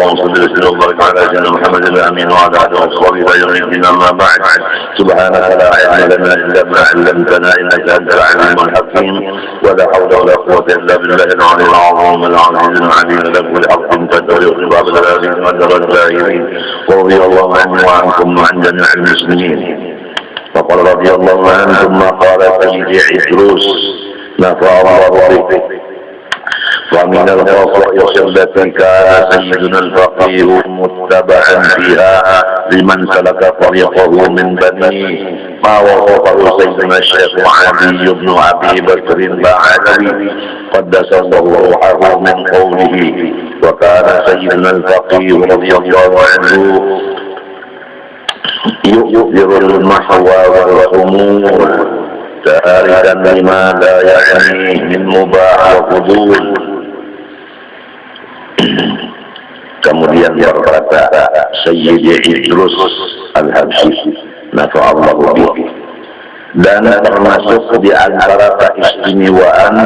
اللهم صل وسلم وبارك على سيدنا محمد الامين وعلى اله وصحبه الى يوم الدين. اما بعد، سبحانك لا علم لنا الا ما علمتنا انك انت العليم الحكيم، ولا حول ولا قوه الا بالله العلي العظيم العزيز العليم له الحق تدبر خطاب الذين مدر الجاهلين. ورضي الله عني وعنكم وعن جميع المسلمين. فقال رضي الله عنه ثم قال سيدي عدروس نفع الله به: ومن الخصائص التي كان سيدنا الفقيه متبعا فيها لمن سلك طريقه من بنيه ما وصفه سيدنا الشيخ علي بن ابي بكر البعلوي قدس الله روحه من قوله: وكان سيدنا الفقيه رضي الله عنه يؤثر المحو والخمول تاركا لما لا يعنيه من مباح وفضول. Kemudian berkata Sayyidi Idrus Al-Habsyi nafa'allahu bihi, dan termasuk di antara keistimewaan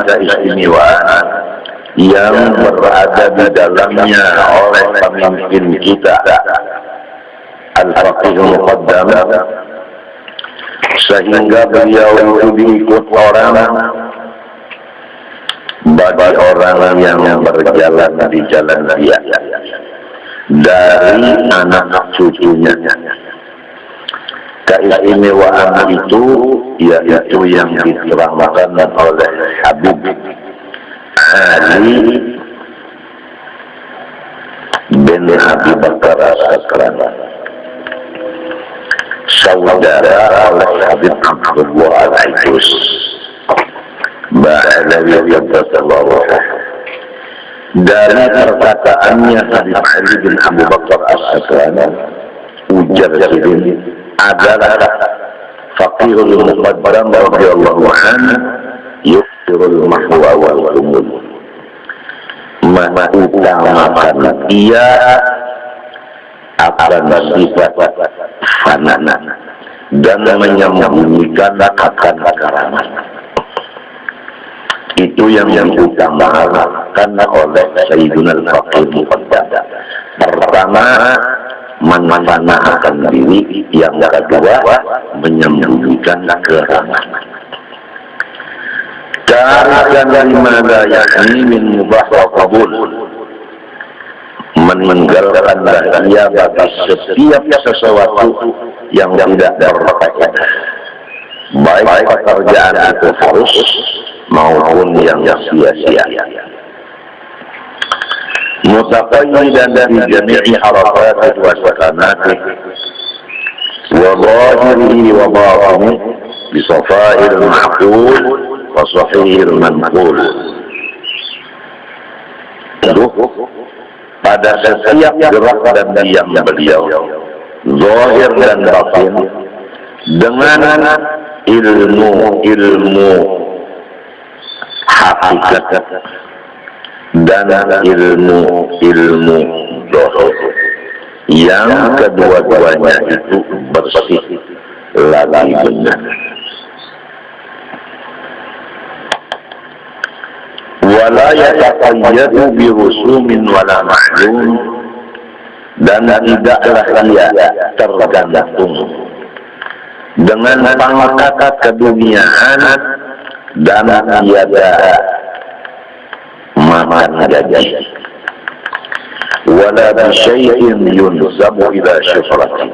yang berada di dalamnya oleh pemimpin kita Al-Faqih Muqaddam, sehingga beliau itu diikut orang bagi orang yang berjalan di jalan dia dari anak cucunya. Keistimewaan itu yaitu yang diterangkan oleh Habib Ali bin Abi Bakar As-Sakran, saudara oleh Habib Abdullah Al-Aidus Ba'alawi Yabdasallahu. Dari perkataannya Habib Ali bin Abu Bakar As-Sakran, ujar ini adalah faqihul muqaddam radhiyallahu anhu yusirul mahwa wal umul, mengutamakan dia akan sifat fana dan menyembunyikan akan keramat. Itu yang diutamakan oleh Sayyidina Al-Faqih Muqaddam. Pertama, menfanakan diri, yang kedua menyembunyikan keramat. Tarikan lima la ya'ni min mubah wa qabul, meninggalkan dia bagi setiap sesuatu yang tidak berfaedah, baik pekerjaan itu harus maupun yang sia-sia. Mutaqayyidan fi jami'i harakatihi wa sakanatihi wa zahirihi wa batinihi bi safa'il ma'qul wa sahihil manqul. Pada setiap gerak dan diam beliau, zahir dan batin, dengan ilmu hakikat dan ilmu zahir, yang kedua-duanya itu bersih lagi benar. Wala yataqayyadu bi rusumin wala ma'lum, dan tidaklah dia tergantung dengan pangkat keduniaan dan tiada makan gaji. Wala bi syai'in yunsabu ila syuhrati,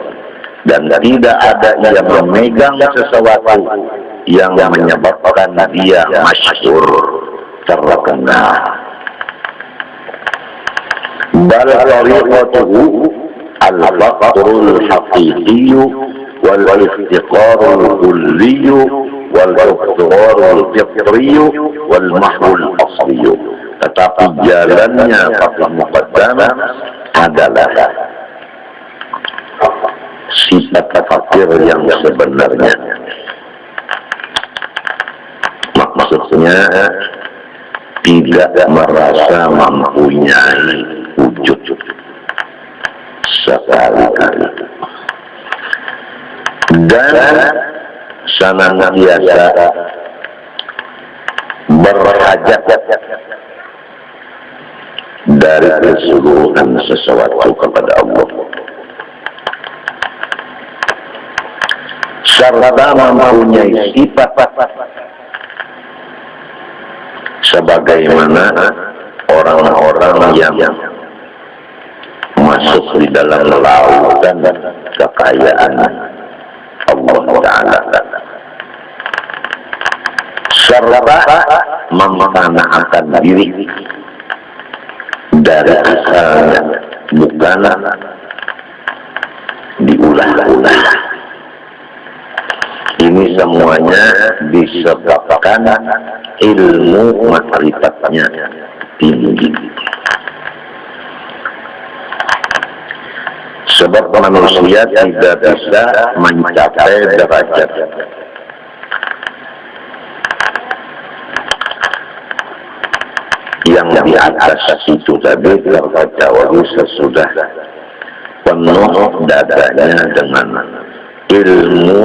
dan tidak ada ia memegang sesuatu yang menyebabkan dia masyhur, terkenal. Bal tariqatuhu al-faqrul haqiqiyyu wal iftiqarul kulliyyu wal iftiqarul fitriyyu wal mahwul asliyyu. Tetapi jalannya Faqih Muqaddam adalah sifat fakir yang sebenarnya. Maksudnya tidak merasa mempunyai wujud sekali-kali, dan senantiasa berhajat dari keseluruhan sesuatu kepada Allah, serta mempunyai sifat sebagaimana orang-orang yang masuk di dalam lautan kekayaan Allah Ta'ala, serta memanakan diri dari asalnya, bukan diulah-ulah. Ini semuanya disebabkan ilmu makrifatnya tinggi. Sebab manusia tidak bisa mencapai derajat yang di atas itu tadi terkecuali sesudah penuh dadanya dengan ilmu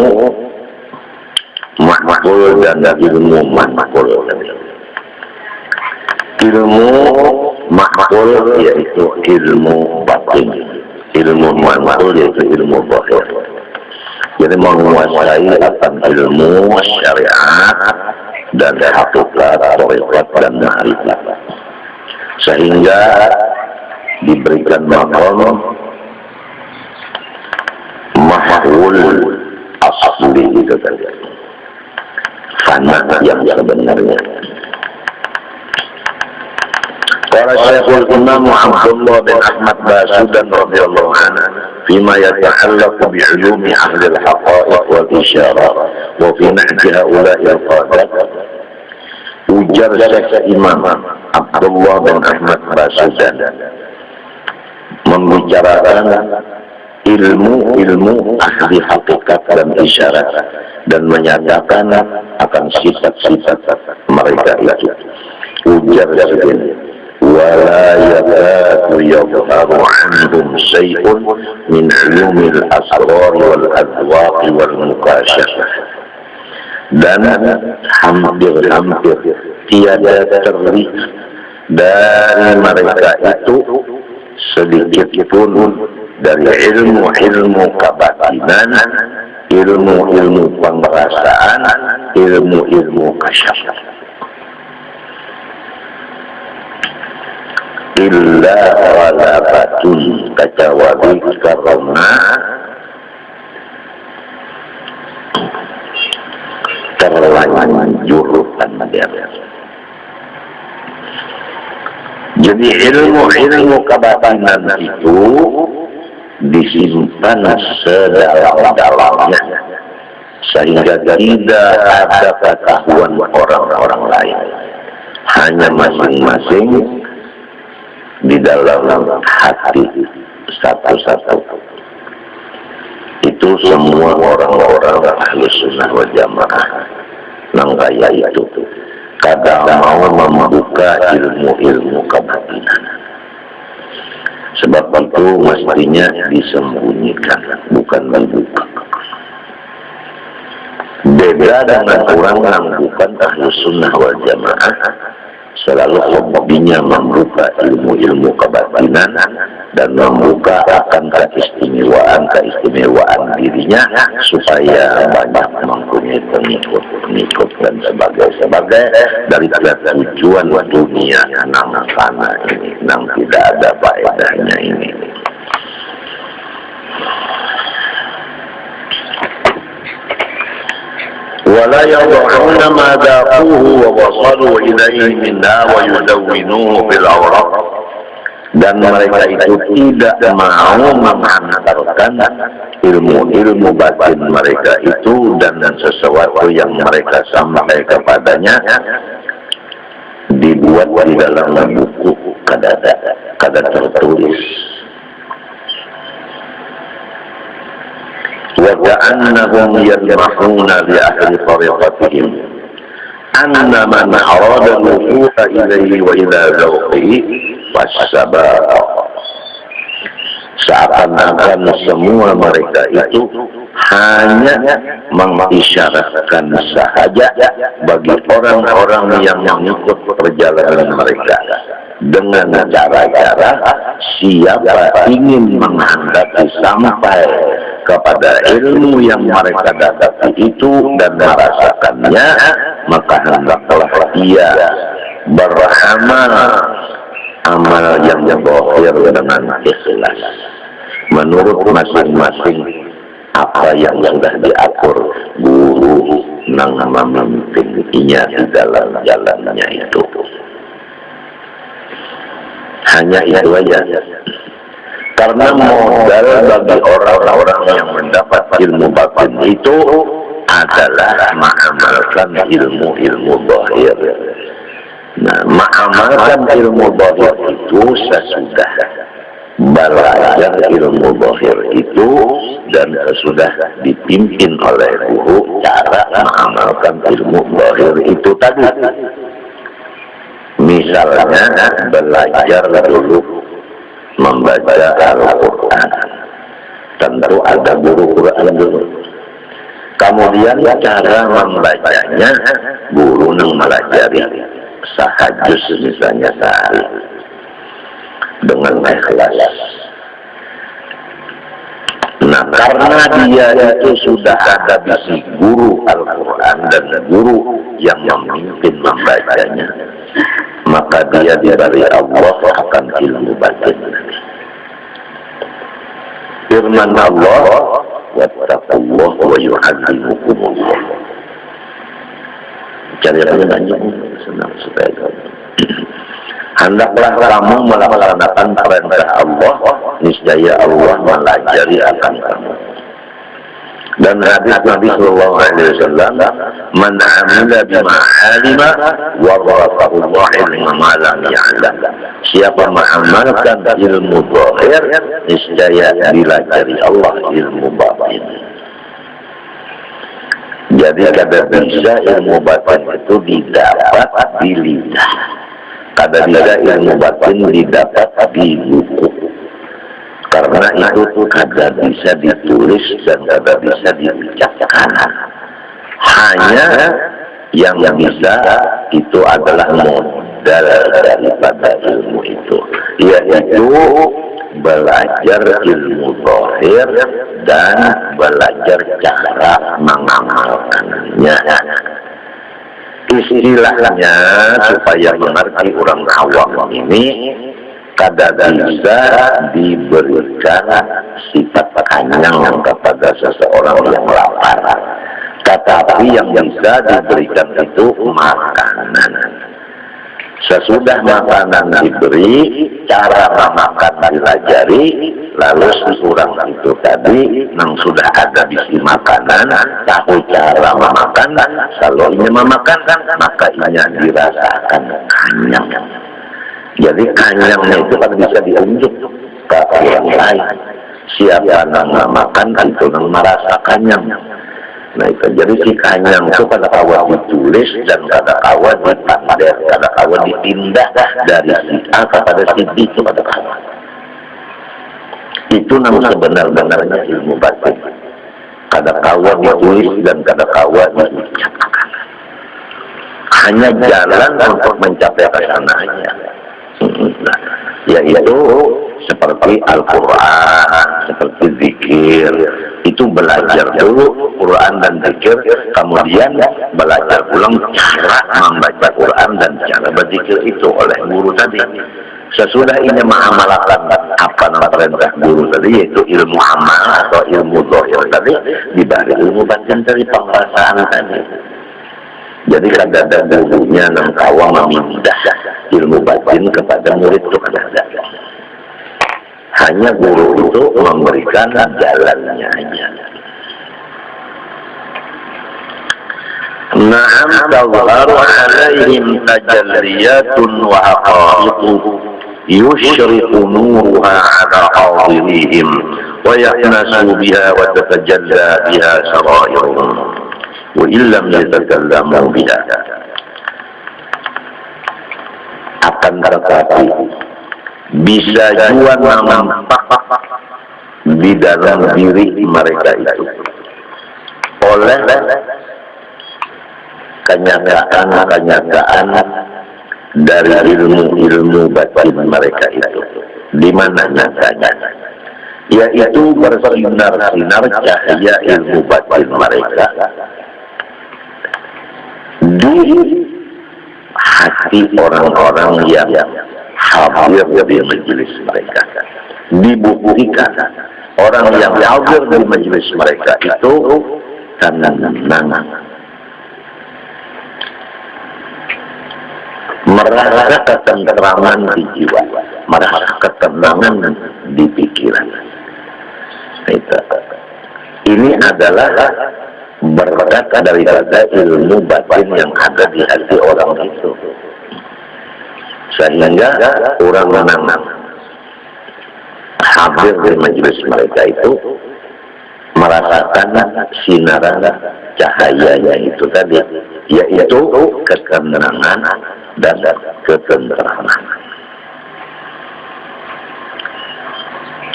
makhluk dan ilmu makhluk. Ilmu makhluk yaitu ilmu batin, ilmu makhluk yaitu ilmu zahir. Jadi menguasai akan ilmu syariat dan hakikat, hakikat dan ma'rifat, sehingga diberikan maqam mahwul asli itu tadi, fana yang sebenarnya. Qala Syekhul Imam Abdullah bin Ahmad Basudan radhiyallahu anhu fima yata'allaqu bi 'ulumi ahli al-haqa'iq wal isyarat wa fi nahji haula'i al-qadat. Ujar Syekh Imam Abdullah bin Ahmad Basudan membicarakan ilmu ahli hakikat dan isyarat dan menyatakan akan sifat-sifat mereka itu. Ujar segini, ولا يكاد يظهر عنهم شيء من علوم الأسرار والأذواق والمكاشفة. Dan hampir-hampir tiada terlihat dari mereka itu sedikit pun dari ilmu-ilmu kebatinan, ilmu-ilmu pengerasaan, ilmu-ilmu kasyaf, illa walabatun, kecuali karena terlanjur tanda. Jadi ilmu-ilmu kebatinan itu disimpan sedalam-dalamnya sehingga tidak ada ketahuan orang-orang lain, hanya masing-masing di dalam hati satu-satu. Itu semua orang-orang ahli sunnah wal jamaah yang kaya itu kadang mau membuka ilmu-ilmu kebatinan. Sebab itu mestinya disembunyikan, bukan dibuka. Beda dengan orang yang bukan ahli sunnah wal jamaah, selalu hobinya membuka ilmu-ilmu kebatinan dan membuka akan keistimewaan dirinya supaya banyak mempunyai pengikut dan sebagai dari tujuan dunia yang fana ini, yang tidak ada faedahnya ini. ولا يضعون ما ذاقوه ووصلوا إليه منها ويدونوه في الأوراق. Dan mereka itu tidak mau menghantarkan ilmu-ilmu batin mereka itu dan sesuatu yang mereka sampai kepadanya dibuat di dalam buku kada tertulis. وَكَأَنَّهُمْ يَلْمَحُونَ لِأَهْلِ طَرِيقَتِهِمْ أَنَّ مَنْ أَرَادَ الْوُصُولَ إِلَيْهِ وَإِلَى ذَوْقِهِ فَالسَّبَاقُ. Seakan-akan semua mereka itu hanya mengisyaratkan sahaja bagi orang-orang yang mengikut perjalanan mereka dengan cara-cara siapa ingin menghendaki sampai kepada ilmu yang mereka dapati itu dan merasakannya, maka hendaklah dia beramal amal yang zahir dengan ikhlas menurut masing-masing apa yang sudah diatur guru yang memimpinnya di dalam jalannya itu. Hanya itu aja. Karena modal bagi orang-orang yang mendapat ilmu batin itu adalah mengamalkan ilmu-ilmu zahir. Nah, mengamalkan ilmu zahir itu sesudah belajar ilmu zahir itu dan sudah dipimpin oleh guru cara mengamalkan ilmu zahir itu tadi. Misalnya belajar dulu membaca Al-Quran, tentu ada guru Quran dulu. Kemudian cara membacanya guru yang melajari sahajus misalnya sehari dengan ikhlas. Nah, karena dia itu sudah ada bisi guru Al-Quran dan guru yang memimpin membacanya, maka dia diberi Allah akan ilmu batin. Firman Allah, wattaqullaha wa yu'allimukumullah. Cari penanya senang supaya hendaklah kamu melaksanakan perintah Allah, niscaya Allah melajari akan kamu. Dan hadis Nabi sallallahu alaihi wasallam, "Man 'amila bima 'alima warathahu Allah ilma ma lam ya'lam." Siapa mengamalkan ilmu zahir, niscaya dilajari Allah ilmu batin. Jadi kada bisa ilmu batin itu didapat di lidah. Kada bisa ilmu batin didapat di buku. Karena itu kada bisa ditulis dan kada bisa diucapkan. Hanya yang bisa itu adalah modal daripada ilmu itu, yaitu belajar ilmu zahir dan belajar cara mengamalkannya. Istilahnya supaya mengerti orang awam ini, kada bisa diberikan sifat kenyang kepada seseorang yang lapar, tetapi yang bisa diberikan itu makanan. Sesudah makanan diberi, cara memakan dilajari, lalu seorang itu tadi yang sudah ada bisi makanan, tahu cara memakan, kalau ingin memakan, maka inya dirasakan kenyang. Jadi kenyangnya itu kan bisa diunjuk ke orang lain. Siapa yang makan itu yang merasa kenyang. Nah itu jadi si kenyang itu kada kawa ditulis dan kada kawa dipandai, kada kawa dipindah dari si A kepada si B itu kada kawa. Itu nama sebenar-benarnya ilmu batin. Kada kawa ditulis dan kada kawa diucapkan. Hanya jalan untuk mencapai ke sana aja. Nah, yaitu seperti Al-Quran, seperti zikir, itu belajar dulu Quran dan zikir, kemudian belajar ulang cara membaca Quran dan cara berzikir itu oleh guru tadi. Sesudah ini mengamalkan apa nama perintah guru tadi, yaitu ilmu amal atau ilmu zahir tadi, diberi ilmu batin dari penguasaan tadi. Jadi kada ada gurunya yang kawa memindah ilmu batin kepada murid itu kada ada. Hanya guru itu memberikan jalannya aja. Na'am tazharu alaihim tajalliyatun wa haqa'iqu yushriqu nuruha ala hadirihim wa yahnasu biha wa tatajalla biha sara'iruhum wa illam yatakallamu biha. Akan tetapi bisa juga nampak di dalam diri mereka itu oleh kenyataan dari ilmu-ilmu batin mereka itu. Di mana nyatanya? Yaitu bersinar-sinar cahaya ilmu batin mereka di hati orang-orang yang hadir di majelis mereka. Dibuktikan orang yang hadir di majelis mereka itu tenang, merasa ketenteraman di jiwa, merasa ketenangan di pikiran. Ini adalah berkat daripada ilmu batin yang ada di hati orang itu, sehingga orang menang hadir di majelis mereka itu merasakan sinaran cahayanya itu tadi, yaitu ketenangan dan ketenteraman.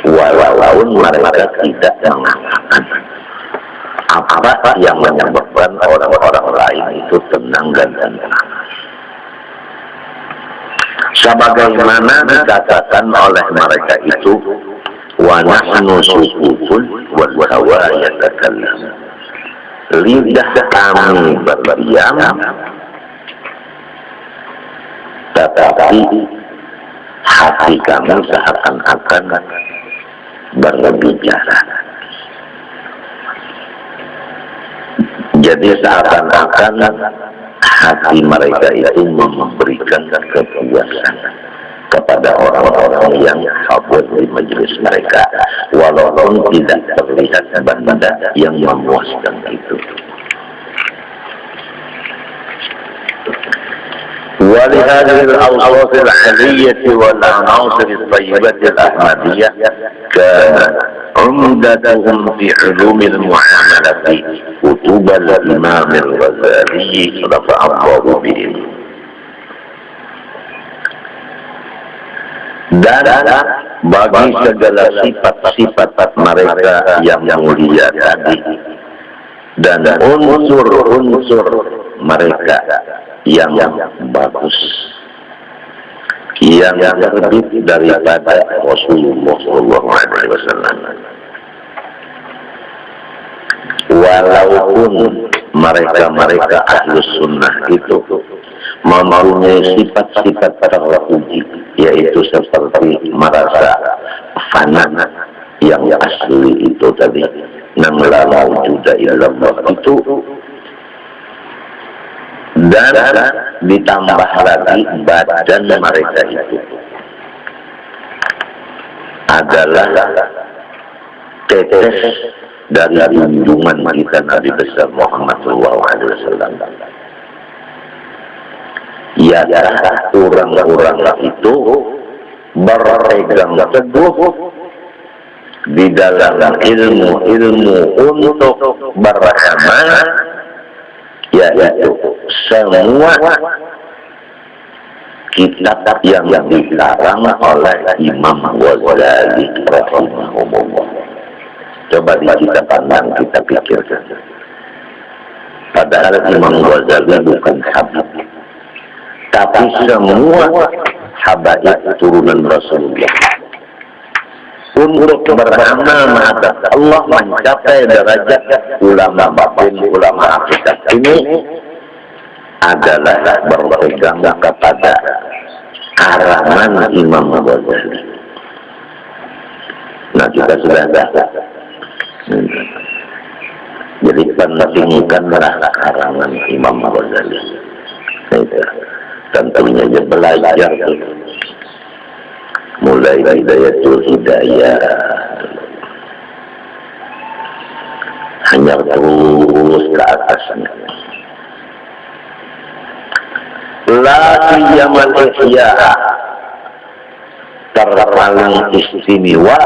Walaupun mereka tidak mengatakan apa yang menyebabkan orang-orang lain itu tenang dan tenang. Sebagaimana dikatakan oleh mereka itu, wa nahnu sukutun wal hawa yatakallam. Lidah kami berdiam, tetapi hati kami seakan-akan berbicara. Jadi seakan-akan hati mereka itu memberikan kepuasan kepada orang-orang yang hadir di majelis mereka, walaupun tidak terlihat benda yang memuaskan itu. ولهذه الأوصاف العلية والعناصر الطيبة الأحمدية كان عمدتهم في علوم المعاملة كتب الإمام الغزالي رفع الله بهم. Dan bagi segala sifat-sifat mereka yang mulia tadi dan unsur-unsur mereka yang bagus yang terbit daripada Rasulullah SAW, walaupun mereka ahlus sunnah itu mempunyai sifat-sifat terpuji, yaitu seperti merasa fana yang asli itu tadi, nang la mawjuda illallah itu, dan ditambah lagi badan mereka itu adalah tetes dari junjungan kita Nabi besar Muhammad SAW. Ya, orang-orang itu berpegang teguh di dalam ilmu untuk beramal, yaitu semua kitab yang dikarang oleh Imam Ghazali rahimahullah. Coba kita pandang, kita pikirkan. Padahal Imam Ghazali bukan habib, tapi semua habaib turunan Rasulullah. Untuk beramal menghadap Allah, mencapai derajat ulama batin, ulama hakikat ini adalah berpegang kepada karangan Imam Ghazali. Nah, kita sudah ada. Jadi pentingkanlah karangan Imam Ghazali. Tentunya dia belajar mulai Hidayatul Hidayah, hanya terus ke atasnya. La siyamal ihya, terpaling istimewa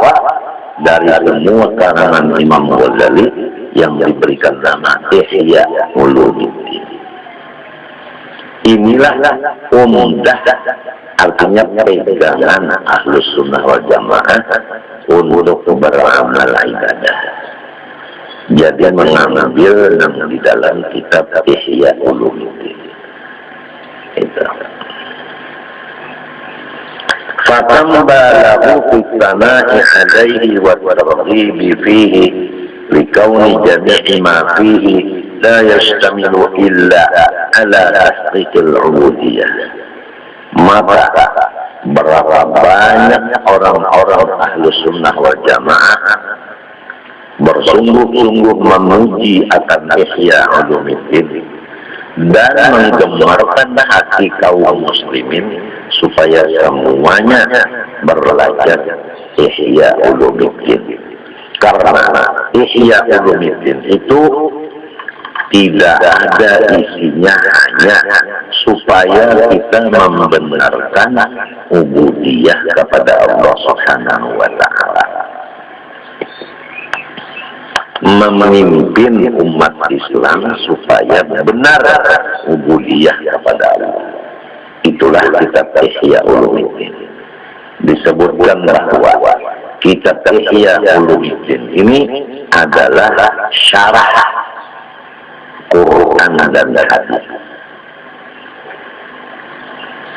dari semua karangan Imam Ghazali yang diberikan nama Ihya Ulumuddin. Inilah umdah, artinya pegangan Ahlus Sunnah wal Jamaah untuk beramal ibadah. Jadi mengambil di dalam kitab Ihya Ulumuddin itu. فَتَنْبَالَهُ فِي الثَّنَاءِ عَلَيْهِ وَالتَّرْغِيبِ فِيهِ لِكَوْنِ جَمِيعِ مَا فِيهِ لَا يَشْتَمِلُ إِلَّا عَلَى تَحْقِيقِ الْعُبُودِيَّةِ. Maka berapa banyak orang-orang ahlu sunnah wal jamaah bersungguh-sungguh memuji akan Ihya Ulumuddin dan menggemarkan hati kaum muslimin supaya semuanya belajar Ihya Ulumuddin. Karena Ihya Ulumuddin itu tidak ada isinya hanya supaya kita membenarkan ubudiyah kepada Allah Subhanahu wa Ta'ala, memimpin umat Islam supaya benar ubudiyah kepada Allah. Itulah kitab Ihya Ulumuddin. Disebutkan bahwa kitab Ihya Ulumuddin ini adalah syarah Quran dan hadis.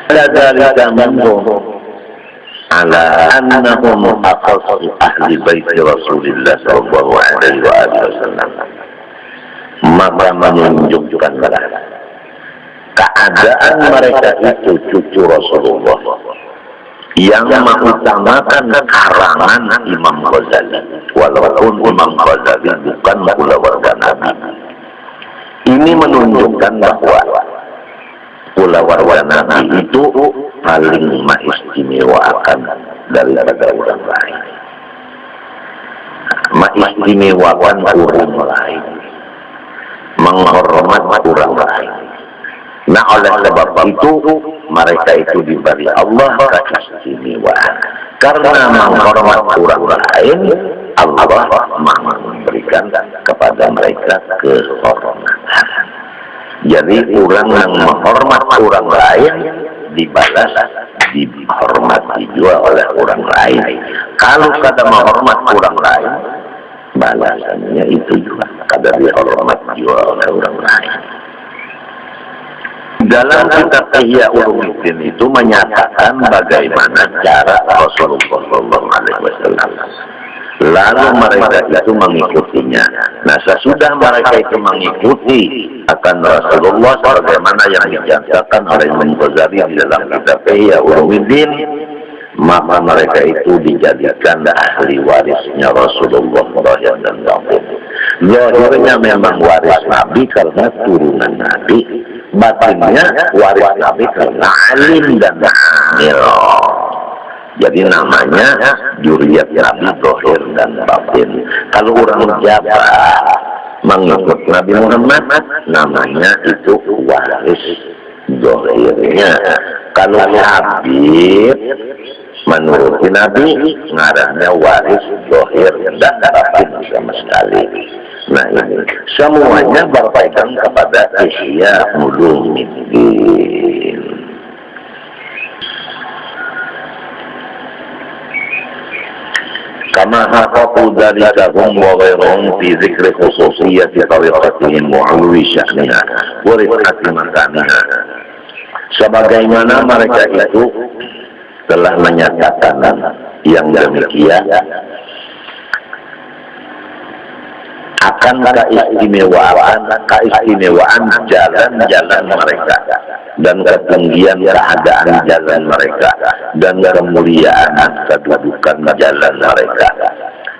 Ladzalika manhum ala annahum aqasu ahli baiti Rasulillah sallallahu alaihi wasallam. Maka menunjukkan keadaan mereka itu cucu Rasulullah yang mengutamakan karangan Imam Ghazali, walaupun Imam Ghazali bukan pula warga Nabi. Ini menunjukkan bahwa pula warga Nabi itu paling mengistimewakan daripada orang lain, mengistimewakan orang lain, menghormat orang lain. Nah, oleh sebab itu mereka itu diberi Allah keistimewaan. Karena menghormat orang lain, Allah memberikan kepada mereka kehormatan. Jadi orang yang menghormat orang lain dibalas dihormati juga oleh orang lain. Kalau kada menghormat orang lain, balasannya itu juga kada dihormat juga oleh orang lain. Dalam kitab Ihya Ulumuddin itu menyatakan bagaimana cara Rasulullah SAW. Lalu mereka itu mengikutinya. Nah, sesudah mereka itu mengikuti akan Rasulullah sebagaimana yang dinyatakan oleh Imam Ghazali di dalam kitab Ihya Ulumuddin, maka mereka itu dijadikan ahli warisnya Rasulullah zahir dan batin. Zahirnya memang waris Nabi karena turunan Nabi, batinnya waris Nabi karena alim dan amil. Jadi namanya juriyat Nabi zahir dan batin. Kalau orang Jawa mengikut Nabi Muhammad, namanya itu waris zahirnya. Kalau Habib menurut Nabi, ngarannya waris zahir dan batin sama sekali. Nah, ini semuanya berpegang kepada Ihya Ulumuddin. Kama haqaqu dzalika hum wa ghairuhum fi dzikri khususiyyati tariqatihim wa 'ulwi sya'niha wa rif'ati makaniha. Sebagaimana mereka itu telah menyatakan yang demikian akan keistimewaan jalan-jalan mereka dan ketinggian keadaan jalan mereka dan kemuliaan kedudukan jalan mereka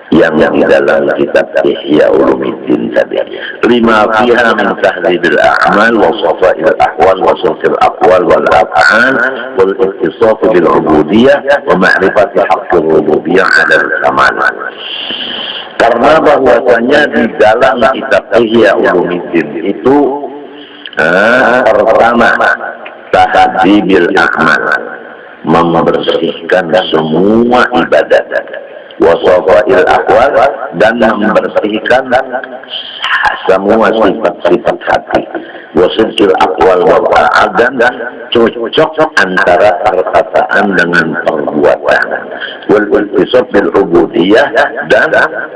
yang di dalam kitab Ihya Ulumuddin tadi. Lima fiha min tahdzibil a'mal wa shafa'il ahwal wa sulhil aqwal wal af'al wal ittisaf bil ubudiyyah wa ma'rifati haqqil rububiyyah 'ala al-kamal. Karena bahwasanya di dalam kitab Ihya Ulumuddin itu pertama tahdzibil a'mal, membersihkan semua ibadat, wasafa'il aqwal, dan membersihkan semua sifat-sifat hati, wasilkil aqwal wal af'al, dan cocok antara perkataan dengan perbuatan, wal ittisaf bil ubudiyyah, dan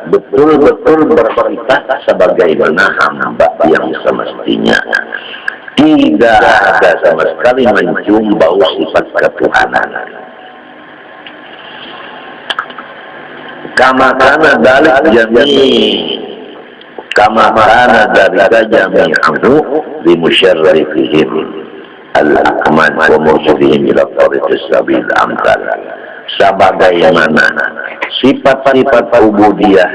betul-betul berperintah sebagaimana hamba yang semestinya. Tidak ada sama sekali mencium bau sifat ketuhanan. Kama kana dalik jami'ahu limusyarrifihim al-akman wa mursyidihim ila tariqis sabil amsal. Sebagaimana sifat-sifat ubudiyah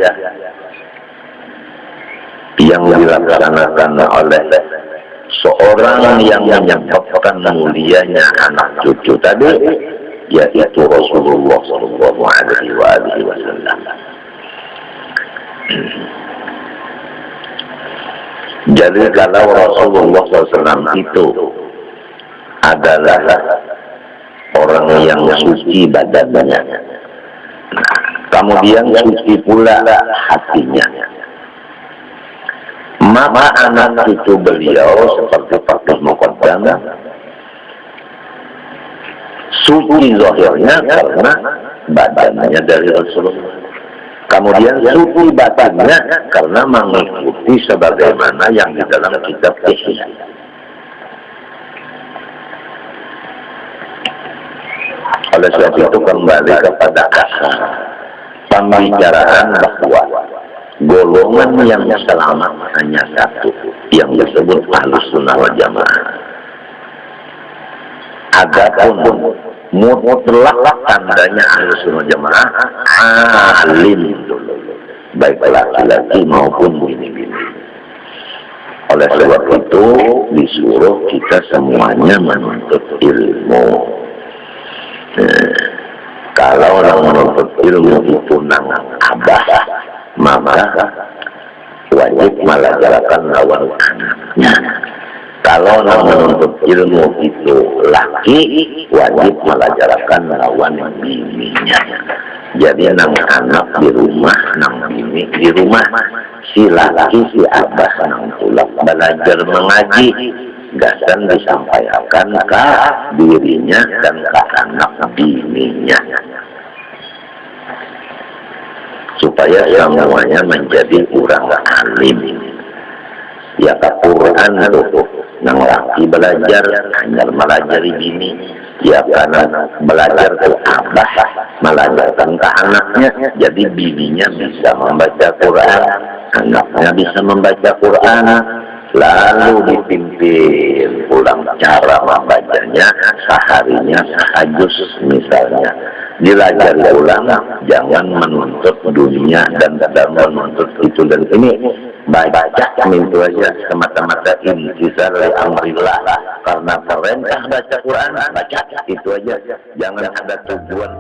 yang dilaksanakan oleh seorang yang menyebabkan mulianya anak cucu tadi, yaitu Rasulullah Sallallahu Alaihi Wasallam. Jadi kalau Rasulullah SAW itu adalah orang yang suci badannya, kemudian suci pula hatinya, maka anak cucu beliau seperti Fakih Muqaddam suci zahirnya karena badannya dari Rasulullah, kemudian suci batinnya karena mengikuti sebagaimana yang di dalam kitab Ihya. Oleh sebab itu kembali kepada asal pembicaraan bahwa golongan yang selamat hanya satu, yang disebut Ahlus Sunnah wal Jamaah. Adapun mutlak tandanya Ahlus Sunnah wal Jamaah alim, baik laki-laki maupun bini-bini. Oleh sebab itu disuruh kita semuanya menuntut ilmu. Kalau menuntut ilmu itu nang abah, maka wajib melajarkan lawan anaknya. Kalau menuntut ilmu itu laki, wajib melajarkan lawan bininya. Jadi nang anak di rumah, nang bini di rumah, si laki si abah nang pulang belajar mengaji, gasan disampaikan ke dirinya dan ke anak bininya, supaya semuanya menjadi kurang alim. Ya ke Quran tuh, nang laki belajar hanya melajari bini, ya karena belajar ke abah melajarkan ke anaknya, jadi bininya bisa membaca Quran, anaknya bisa membaca Quran, lalu dipimpin pulang cara membacanya seharinya sehajus misalnya, dilajar ulang, jangan menuntut dunia dan menuntut itu dan ini, baca itu aja semata-mata intisar li amrillah, karena perintah baca Quran, baca itu aja, jangan ada tujuan